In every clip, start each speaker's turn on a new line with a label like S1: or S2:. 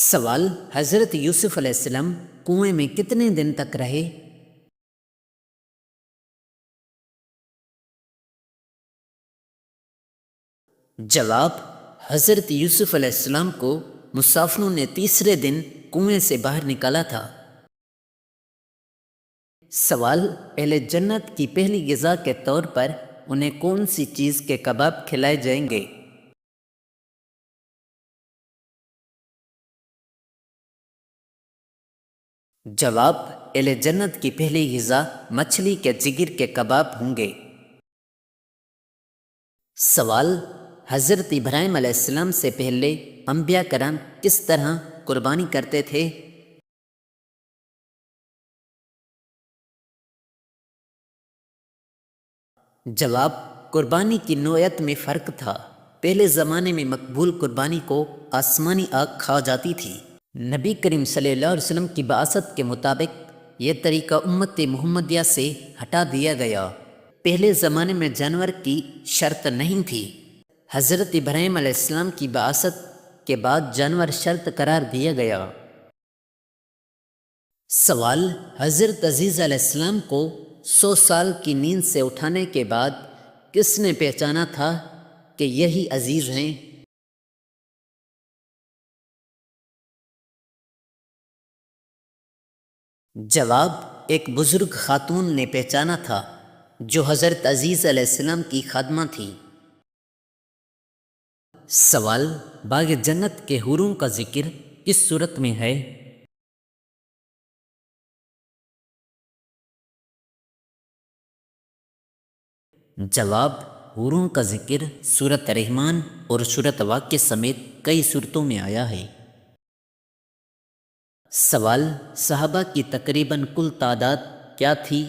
S1: سوال: حضرت یوسف علیہ السلام کنویں میں کتنے دن تک رہے؟ جواب: حضرت یوسف علیہ السلام کو مسافروں نے تیسرے دن کنویں سے باہر نکالا تھا۔ سوال: اہل جنت کی پہلی غذا کے طور پر انہیں کون سی چیز کے کباب کھلائے جائیں گے؟ جواب: اہل جنت کی پہلی غذا مچھلی کے جگر کے کباب ہوں گے۔ سوال: حضرت ابراہیم علیہ السلام سے پہلے انبیاء کرام کس طرح قربانی کرتے تھے؟ جواب: قربانی کی نوعیت میں فرق تھا۔ پہلے زمانے میں مقبول قربانی کو آسمانی آگ کھا جاتی تھی۔ نبی کریم صلی اللہ علیہ وسلم کی بعثت کے مطابق یہ طریقہ امت محمدیہ سے ہٹا دیا گیا۔ پہلے زمانے میں جانور کی شرط نہیں تھی۔ حضرت ابراہیم علیہ السلام کی بعثت کے بعد جانور شرط قرار دیا گیا۔ سوال: حضرت عزیز علیہ السلام کو 100 سال کی نیند سے اٹھانے کے بعد کس نے پہچانا تھا کہ یہی عزیز ہیں؟ جواب: ایک بزرگ خاتون نے پہچانا تھا جو حضرت عزیز علیہ السلام کی خادمہ تھی۔ سوال: باغ جنت کے حوروں کا ذکر کس صورت میں ہے؟ جواب: حوروں کا ذکر سورۃ رحمان اور سورۃ واقعہ سمیت کئی صورتوں میں آیا ہے۔ سوال: صحابہ کی تقریباً کل تعداد کیا تھی؟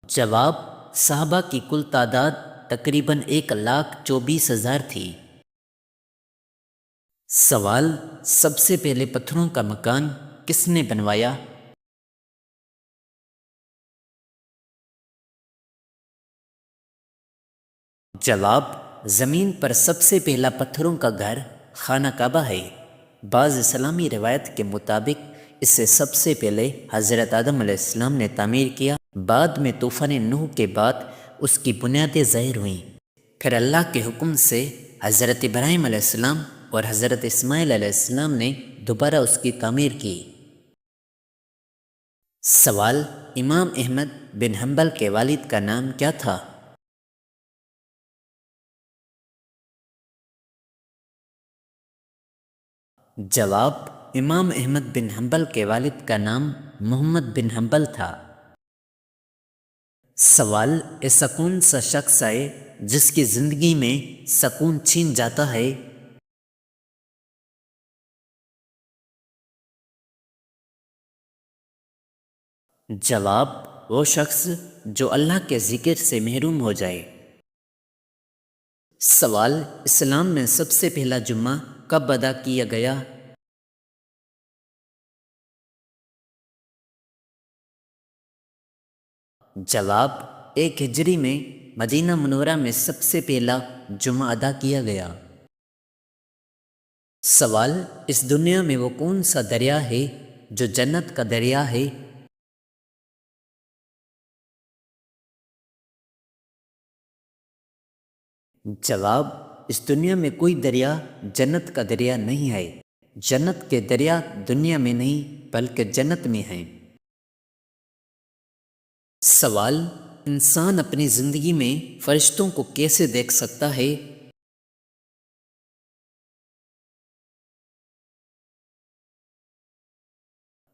S1: جواب: صحابہ کی کل تعداد تقریباً 1,24,000 تھی۔ سوال: سب سے پہلے پتھروں کا مکان کس نے بنوایا؟ جواب: زمین پر سب سے پہلا پتھروں کا گھر خانہ کعبہ ہے۔ بعض اسلامی روایت کے مطابق اسے سب سے پہلے حضرت آدم علیہ السلام نے تعمیر کیا۔ بعد میں طوفان نوح کے بعد اس کی بنیادیں ظاہر ہوئیں۔ پھر اللہ کے حکم سے حضرت ابراہیم علیہ السلام اور حضرت اسماعیل علیہ السلام نے دوبارہ اس کی تعمیر کی۔ سوال: امام احمد بن حنبل کے والد کا نام کیا تھا؟ جواب: امام احمد بن حنبل کے والد کا نام محمد بن حنبل تھا۔ سوال: ایسا کون سا شخص ہے جس کی زندگی میں سکون چھین جاتا ہے؟ جواب: وہ شخص جو اللہ کے ذکر سے محروم ہو جائے۔ سوال: اسلام میں سب سے پہلا جمعہ کب ادا کیا گیا؟ جواب: 1 ہجری میں مدینہ منورہ میں سب سے پہلا جمعہ ادا کیا گیا۔ سوال: اس دنیا میں وہ کون سا دریا ہے جو جنت کا دریا ہے؟ جواب: اس دنیا میں کوئی دریا جنت کا دریا نہیں ہے۔ جنت کے دریا دنیا میں نہیں بلکہ جنت میں ہیں۔ سوال: انسان اپنی زندگی میں فرشتوں کو کیسے دیکھ سکتا ہے؟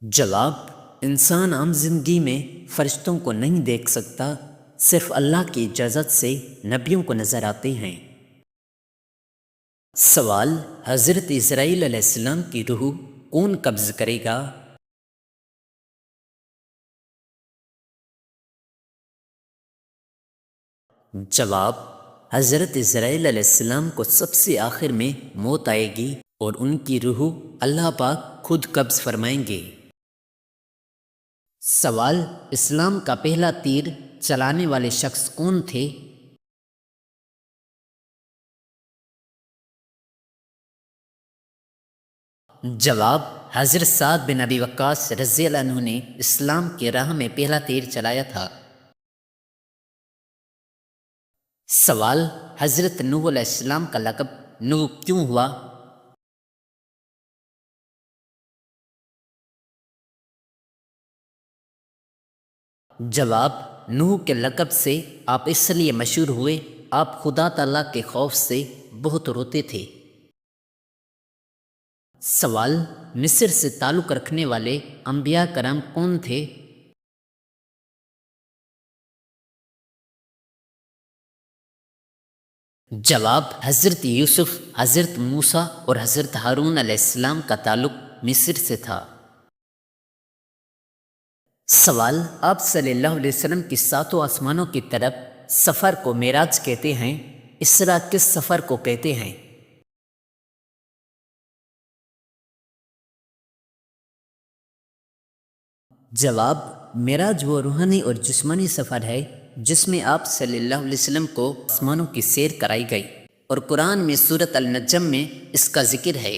S1: جواب: انسان عام زندگی میں فرشتوں کو نہیں دیکھ سکتا، صرف اللہ کی اجازت سے نبیوں کو نظر آتے ہیں۔ سوال: حضرت اسرائیل علیہ السلام کی روح کون قبض کرے گا؟ جواب: حضرت اسرائیل علیہ السلام کو سب سے آخر میں موت آئے گی اور ان کی روح اللہ پاک خود قبض فرمائیں گے۔ سوال: اسلام کا پہلا تیر چلانے والے شخص کون تھے؟ جواب: حضرت سعد بن ابی وقاص رضی اللہ عنہ نے اسلام کی راہ میں پہلا تیر چلایا تھا۔ سوال: حضرت نوح علیہ السلام کا لقب نوح کیوں ہوا؟ جواب: نوح کے لقب سے آپ اس لیے مشہور ہوئے، آپ خدا تعالیٰ کے خوف سے بہت روتے تھے۔ سوال: مصر سے تعلق رکھنے والے انبیاء کرام کون تھے؟ جواب: حضرت یوسف، حضرت موسیٰ اور حضرت ہارون علیہ السلام کا تعلق مصر سے تھا۔ سوال: آپ صلی اللہ علیہ وسلم کی ساتوں آسمانوں کی طرف سفر کو معراج کہتے ہیں، اسراء کس سفر کو کہتے ہیں؟ جواب: معراج وہ روحانی اور جسمانی سفر ہے جس میں آپ صلی اللہ علیہ وسلم کو آسمانوں کی سیر کرائی گئی، اور قرآن میں سورۃ النجم میں اس کا ذکر ہے۔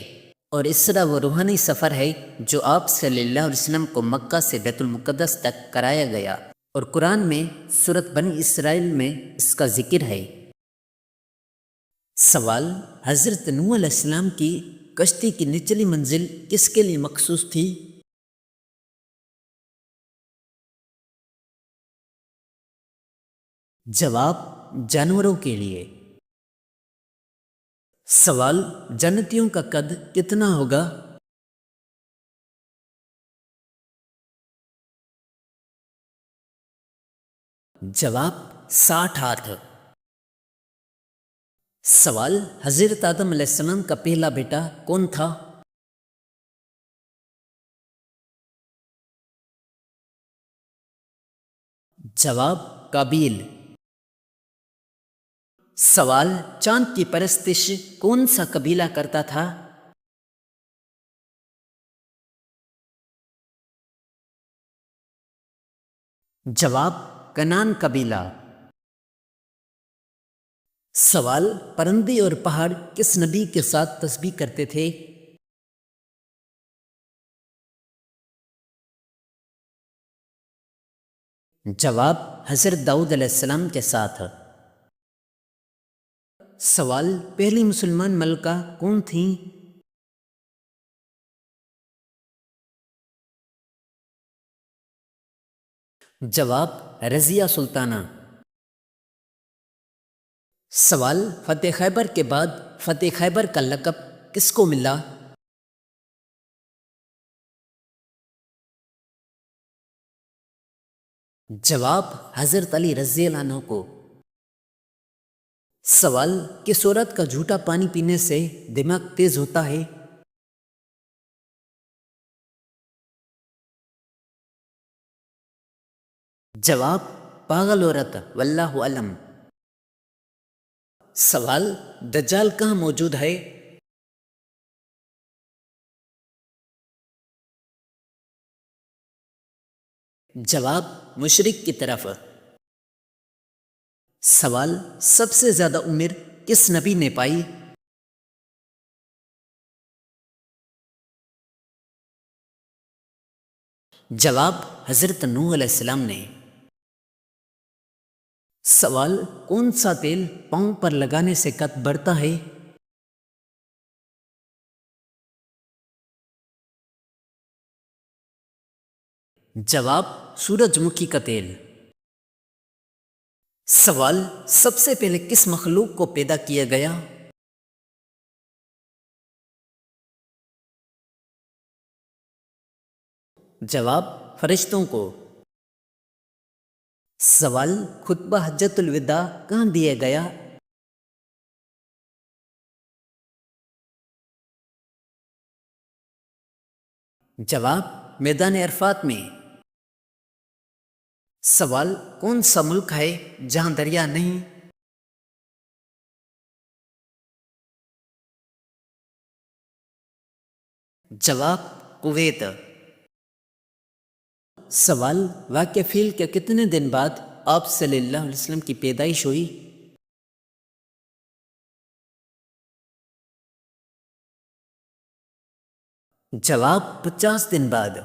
S1: اور اسراء وہ روحانی سفر ہے جو آپ صلی اللہ علیہ وسلم کو مکہ سے بیت المقدس تک کرایا گیا، اور قرآن میں سورۃ بنی اسرائیل میں اس کا ذکر ہے۔ سوال: حضرت نوح علیہ السلام کی کشتی کی نچلی منزل کس کے لیے مخصوص تھی؟ جواب: جانوروں کے لیے۔ سوال: جنتیوں کا قد کتنا ہوگا؟ جواب: 60 ہاتھ۔ سوال: حضرت آدم علیہ السلام کا پہلا بیٹا کون تھا؟ جواب: قابیل۔ سوال: چاند کی پرستش کون سا قبیلہ کرتا تھا؟ جواب: کنان قبیلہ۔ سوال: پرندے اور پہاڑ کس نبی کے ساتھ تسبیح کرتے تھے؟ جواب: حضرت داؤد علیہ السلام کے ساتھ۔ سوال: پہلی مسلمان ملکہ کون تھیں؟ جواب: رضیہ سلطانہ۔ سوال: فتح خیبر کے بعد فتح خیبر کا لقب کس کو ملا؟ جواب: حضرت علی رضی اللہ عنہ کو۔ سوال: کس عورت کا جھوٹا پانی پینے سے دماغ تیز ہوتا ہے؟ جواب: پاگل عورت، واللہ علم۔ سوال: دجال کہاں موجود ہے؟ جواب: مشرق کی طرف۔ سوال: سب سے زیادہ عمر کس نبی نے پائی؟ جواب: حضرت نوح علیہ السلام نے۔ سوال: کون سا تیل پاؤں پر لگانے سے قد بڑھتا ہے؟ جواب: سورج مکھی کا تیل۔ سوال: سب سے پہلے کس مخلوق کو پیدا کیا گیا؟ جواب: فرشتوں کو۔ سوال: خطبہ حجۃ الوداع کہاں دیا گیا؟ جواب: میدان عرفات میں۔ سوال: کون سا ملک ہے جہاں دریا نہیں؟ جواب: کویت۔ سوال: واقعہ فیل کے کتنے دن بعد آپ صلی اللہ علیہ وسلم کی پیدائش ہوئی؟ جواب 50 دن بعد۔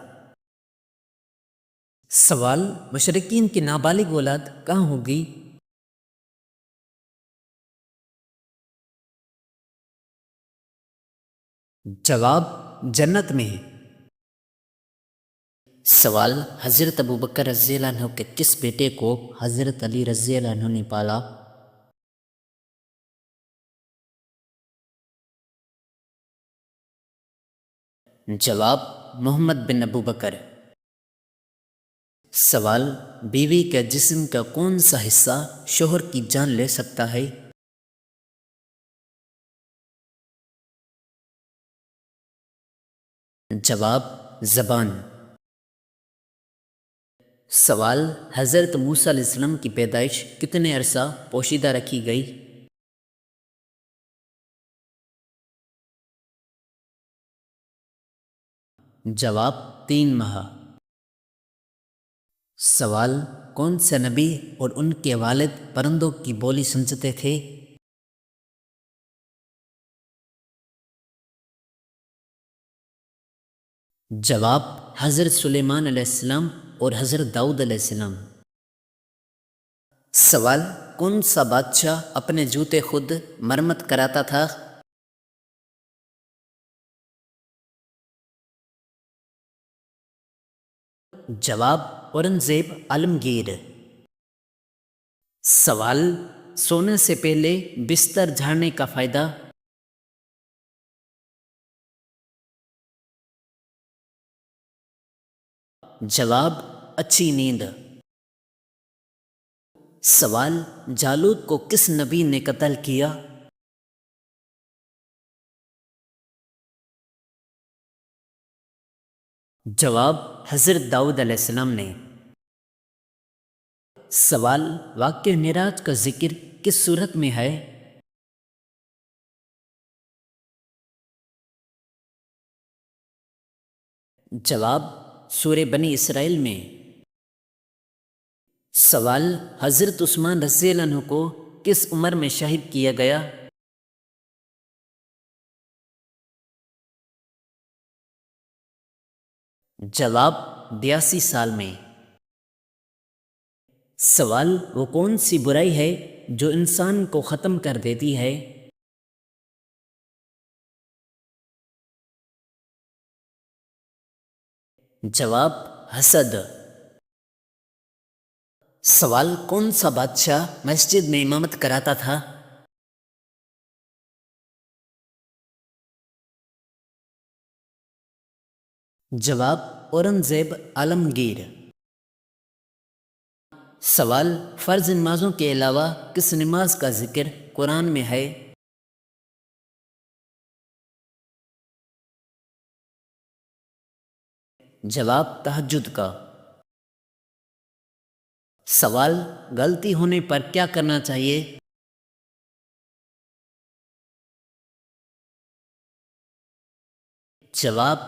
S1: سوال مشرکین کی نابالغ اولاد کہاں ہوگی؟ جواب جنت میں۔ سوال حضرت ابوبکر رضی اللہ عنہ کے کس بیٹے کو حضرت علی رضی اللہ عنہ نے پالا؟ جواب محمد بن ابوبکر۔ سوال بیوی کے جسم کا کون سا حصہ شوہر کی جان لے سکتا ہے؟ جواب زبان۔ سوال حضرت موسیٰ علیہ السلام کی پیدائش کتنے عرصہ پوشیدہ رکھی گئی؟ جواب 3 ماہ۔ سوال کون سے نبی اور ان کے والد پرندوں کی بولی سمجھتے تھے؟ جواب حضرت سلیمان علیہ السلام اور حضرت داؤد علیہ السلام۔ سوال کون سا بادشاہ اپنے جوتے خود مرمت کراتا تھا؟ جواب اورنگزیب عالمگیر۔ سوال سونے سے پہلے بستر جھاڑنے کا فائدہ؟ جواب اچھی نیند۔ سوال جالوت کو کس نبی نے قتل کیا؟ جواب حضرت داؤد علیہ السلام نے۔ سوال واقعہ معراج کا ذکر کس صورت میں ہے؟ جواب سورہ بنی اسرائیل میں۔ سوال حضرت عثمان رضی اللہ عنہ کو کس عمر میں شہید کیا گیا؟ جواب 82 سال میں۔ سوال وہ کون سی برائی ہے جو انسان کو ختم کر دیتی ہے؟ جواب حسد۔ سوال کون سا بادشاہ مسجد میں امامت کراتا تھا؟ جواب اورنگزیب عالمگیر۔ سوال فرض نمازوں کے علاوہ کس نماز کا ذکر قرآن میں ہے؟ جواب تہجد کا۔ سوال غلطی ہونے پر کیا کرنا چاہیے؟ جواب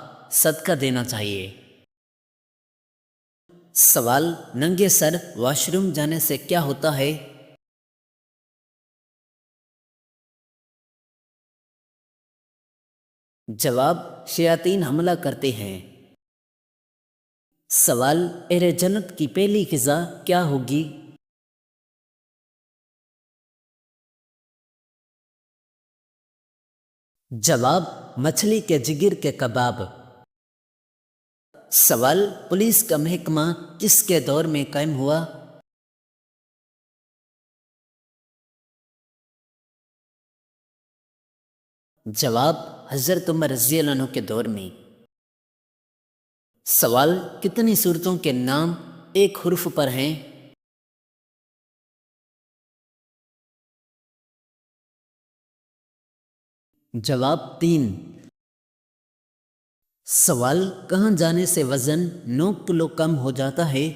S1: صدقہ دینا چاہیے۔ سوال ننگے سر واش روم جانے سے کیا ہوتا ہے؟ جواب شیاطین حملہ کرتے ہیں۔ سوال اہل جنت کی پہلی غذا کیا ہوگی؟ جواب مچھلی کے جگر کے کباب۔ سوال پولیس کا محکمہ کس کے دور میں قائم ہوا؟ جواب حضرت عمر رضی اللہ عنہ کے دور میں۔ سوال کتنی صورتوں کے نام ایک حرف پر ہیں؟ جواب 3۔ سوال کہاں جانے سے وزن 9 کلو کم ہو جاتا ہے؟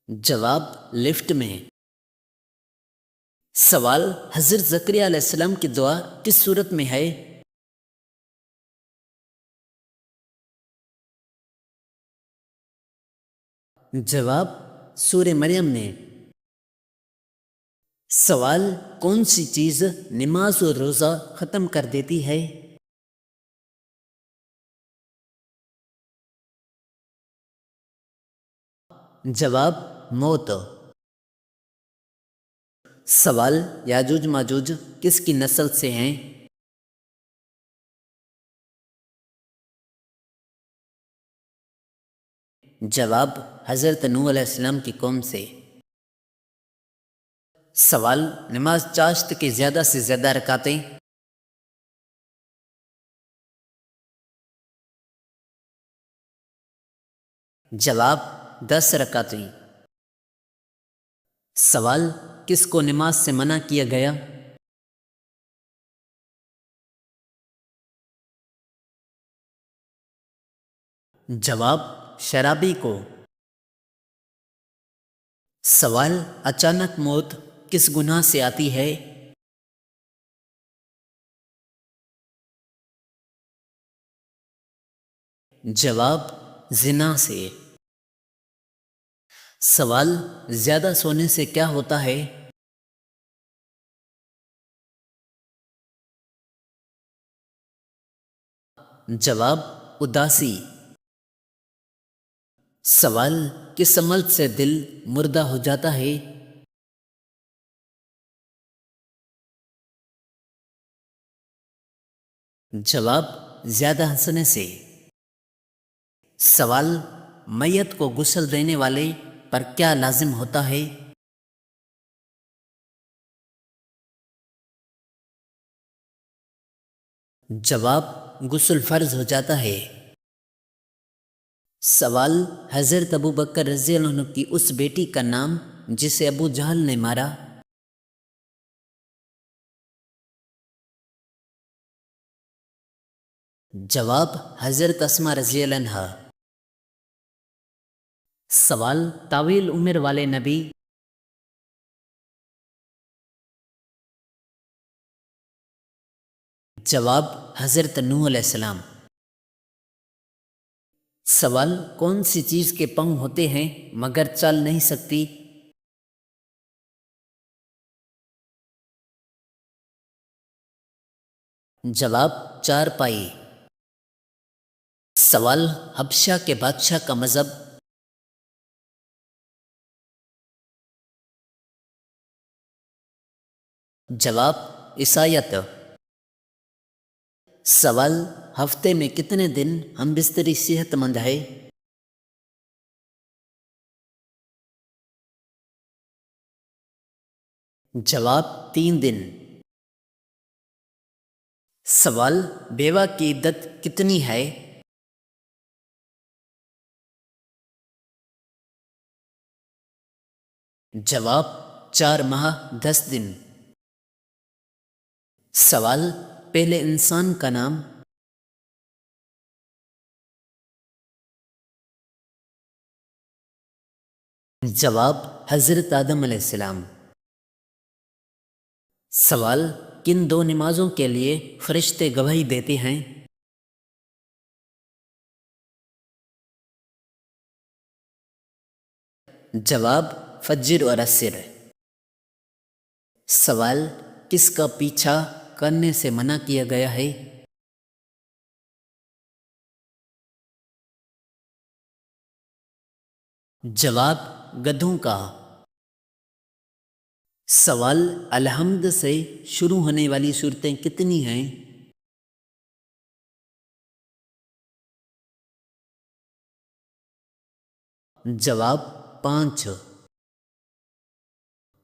S1: جواب لفٹ میں۔ سوال حضرت زکریا علیہ السلام کی دعا کس صورت میں ہے؟ جواب سورہ مریم میں۔ سوال: کون سی چیز نماز اور روزہ ختم کر دیتی ہے؟ جواب: موت۔ سوال: یاجوج ماجوج کس کی نسل سے ہیں؟ جواب: حضرت نوح علیہ السلام کی قوم سے۔ سوال: نماز چاشت کی زیادہ سے زیادہ رکعتیں؟ جواب: 10 رکعتیں۔ سوال: کس کو نماز سے منع کیا گیا؟ جواب: شرابی کو۔ سوال: اچانک موت کس گناہ سے آتی ہے؟ جواب: زنا سے۔ سوال: زیادہ سونے سے کیا ہوتا ہے؟ جواب: اداسی۔ سوال: کس عمل سے دل مردہ ہو جاتا ہے؟ جواب: زیادہ ہنسنے سے۔ سوال: میت کو غسل دینے والے پر کیا لازم ہوتا ہے؟ جواب: غسل فرض ہو جاتا ہے۔ سوال: حضرت ابو بکر رضی اللہ عنہ کی اس بیٹی کا نام جسے ابو جہل نے مارا؟ جواب: حضرت اسماء رضی اللہ عنہا۔ سوال: طویل عمر والے نبی؟ جواب: حضرت نوح علیہ السلام۔ سوال: کون سی چیز کے پاؤں ہوتے ہیں مگر چل نہیں سکتی؟ جواب: 4 پائی۔ سوال: حبشہ کے بادشاہ کا مذہب؟ جواب: عیسائیت۔ سوال: ہفتے میں کتنے دن ہم بستری صحت مند ہے؟ جواب: 3 دن۔ سوال: بیوہ کی عدت کتنی ہے؟ جواب: 4 ماہ 10 دن۔ سوال: پہلے انسان کا نام؟ جواب: حضرت آدم علیہ السلام۔ سوال: کن 2 نمازوں کے لیے فرشتے گواہی دیتے ہیں؟ جواب: فجر اور عصر۔ سوال: کس کا پیچھا کرنے سے منع کیا گیا ہے؟ جواب: گدھوں کا۔ سوال: الحمد سے شروع ہونے والی صورتیں کتنی ہیں؟ جواب: 5۔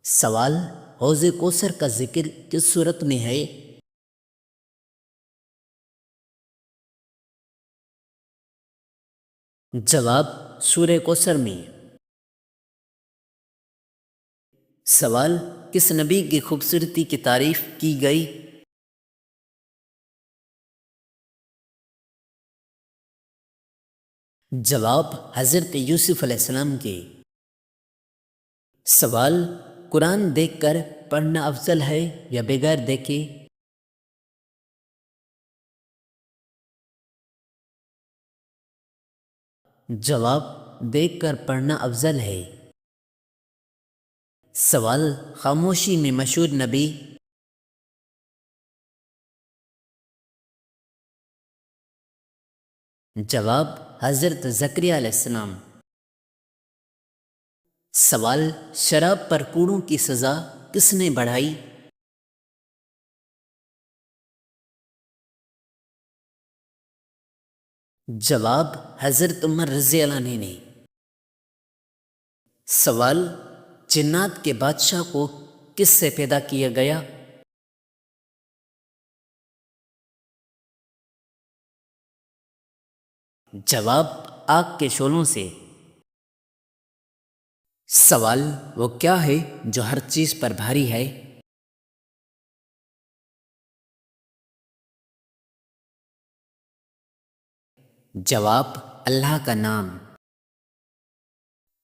S1: سوال: حوض کوثر کا ذکر کس صورت میں ہے؟ جواب: سورہ کوثر میں۔ سوال: کس نبی کی خوبصورتی کی تعریف کی گئی؟ جواب: حضرت یوسف علیہ السلام کی۔ سوال: قرآن دیکھ کر پڑھنا افضل ہے یا بغیر دیکھے؟ جواب: دیکھ کر پڑھنا افضل ہے۔ سوال، خاموشی میں مشہور نبی؟ جواب، حضرت زکریا علیہ السلام۔ سوال، شراب پر کوڑوں کی سزا کس نے بڑھائی؟ جواب، حضرت عمر رضی اللہ عنہ نے۔ سوال، جنات کے بادشاہ کو کس سے پیدا کیا گیا؟ جواب، آگ کے شعلوں سے۔ سوال، وہ کیا ہے جو ہر چیز پر بھاری ہے؟ جواب، اللہ کا نام۔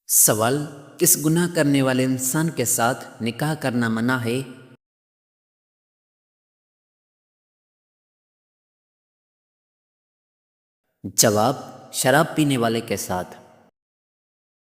S1: سوال، کس گناہ کرنے والے انسان کے ساتھ نکاح کرنا منع ہے؟ جواب، شراب پینے والے کے ساتھ۔